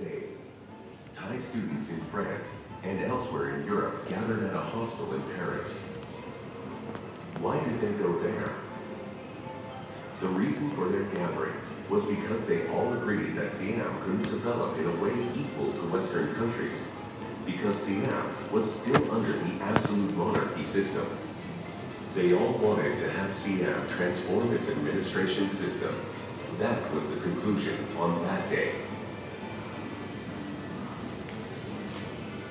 day, Thai students in France and elsewhere in Europe gathered at a hostel in Paris. Why did they go there? The reason for their gathering was because they all agreed that Siam couldn't develop in a way equal to Western countries, because Siam was still under the absolute monarchy system. They all wanted to have Siam transform its administration system. That was the conclusion on that day.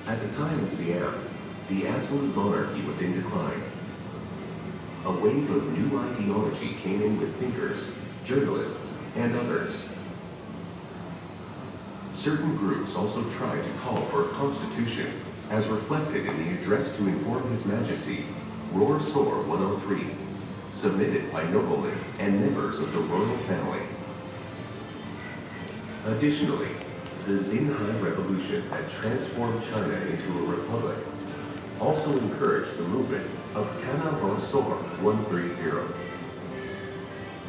At the time in Siam, the absolute monarchy was in decline. A wave of new ideology came in with thinkers, journalists, and others. Certain groups also tried to call for a constitution, as reflected in the address to inform His Majesty, Roar Soar 103, submitted by noblemen and members of the royal family. Additionally, the Xinhai Revolution that transformed China into a republic also encouraged the movement of Kana Roar Soar 130.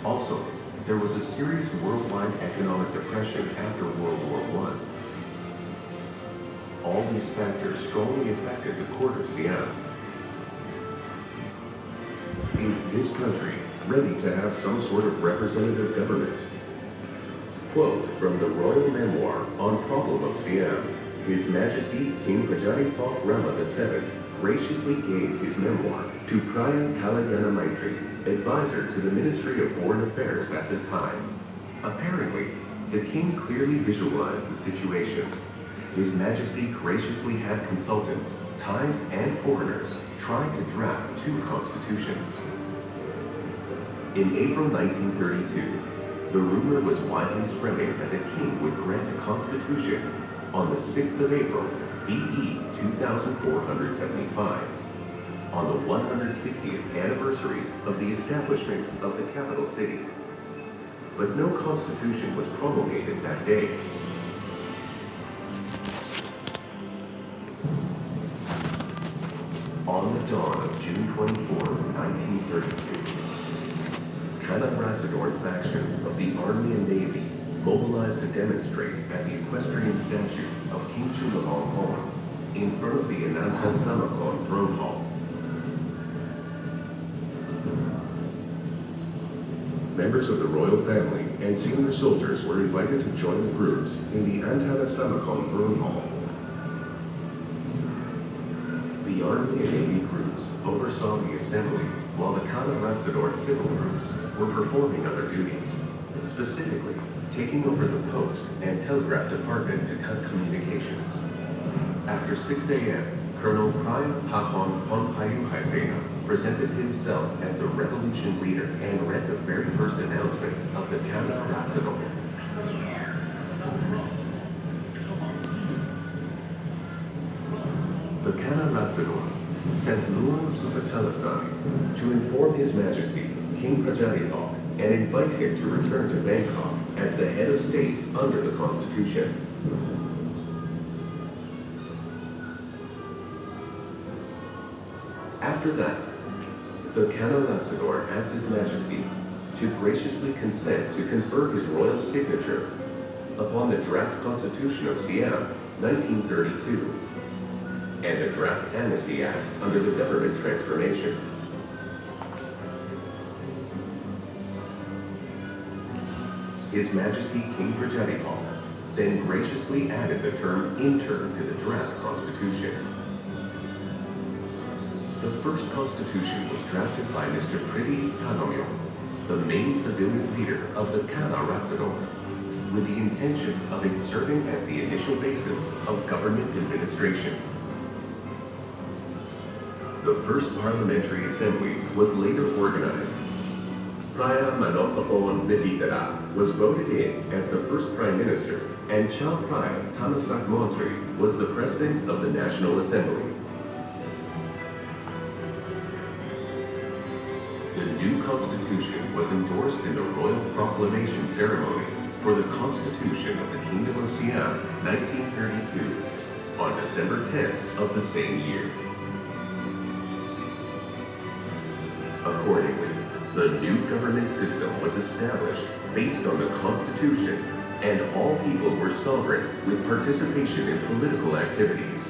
Also, there was a serious worldwide economic depression after World War I. All these factors strongly affected the court of Siam. Is this country ready to have some sort of representative government? Quote from the royal memoir on Problem of Siam, His Majesty King Pajajipok Rama VII graciously gave his memoir to Priya Kalyana Maitri, advisor to the Ministry of Foreign Affairs at the time. Apparently, the king clearly visualized the situation. His Majesty graciously had consultants, Thais and foreigners, try to draft two constitutions. In April 1932, the rumor was widely spreading that the king would grant a constitution on the 6th of April, BE 2475, on the 150th anniversary of the establishment of the capital city. But no constitution was promulgated that day. On the dawn of June 24, 1932, Canarrasadorn factions of the Army and Navy mobilized to demonstrate at the equestrian statue of King Chulalongkorn in front of the Ananta Samakon throne hall. Members of the royal family and senior soldiers were invited to join the groups in the Antara Samakon throne hall. The Army and Navy groups oversaw the assembly, while the Canarrasadorn civil groups were performing other duties, specifically taking over the post and telegraph department to cut communications. After 6 a.m., Colonel Priya Pahon Ponpayu Haisena presented himself as the revolution leader and read the very first announcement of the Canarrasadorn. The Canarrasadorn sent Luang Sufachalasani to inform His Majesty, King Prajadipok, and invite him to return to Bangkok as the head of state under the Constitution. After that, the Canarrasadorn asked His Majesty to graciously consent to confer his royal signature upon the draft Constitution of Siam, 1932, and the Draft Amnesty Act under the government transformation. His Majesty King Prajadipok then graciously added the term intern to the draft constitution. The first constitution was drafted by Mr. Priti Kanoyo, the main civilian leader of the Canarrasadorn, with the intention of it serving as the initial basis of government administration. The first parliamentary assembly was later organized. Priya Manopapon Nititara was voted in as the first prime minister, and Chow Priya Thanasak Montri was the president of the National Assembly. The new constitution was endorsed in the royal proclamation ceremony for the Constitution of the Kingdom of Siam, 1932, on December 10th of the same year. Accordingly, the new government system was established based on the Constitution and all people were sovereign with participation in political activities.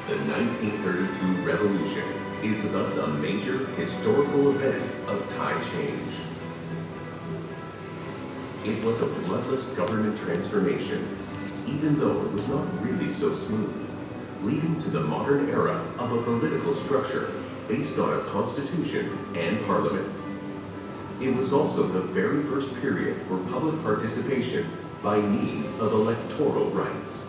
The 1932 revolution is thus a major historical event of Thai change. It was a bloodless government transformation, even though it was not really so smooth, leading to the modern era of a political structure based on a constitution and parliament. It was also the very first period for public participation by means of electoral rights.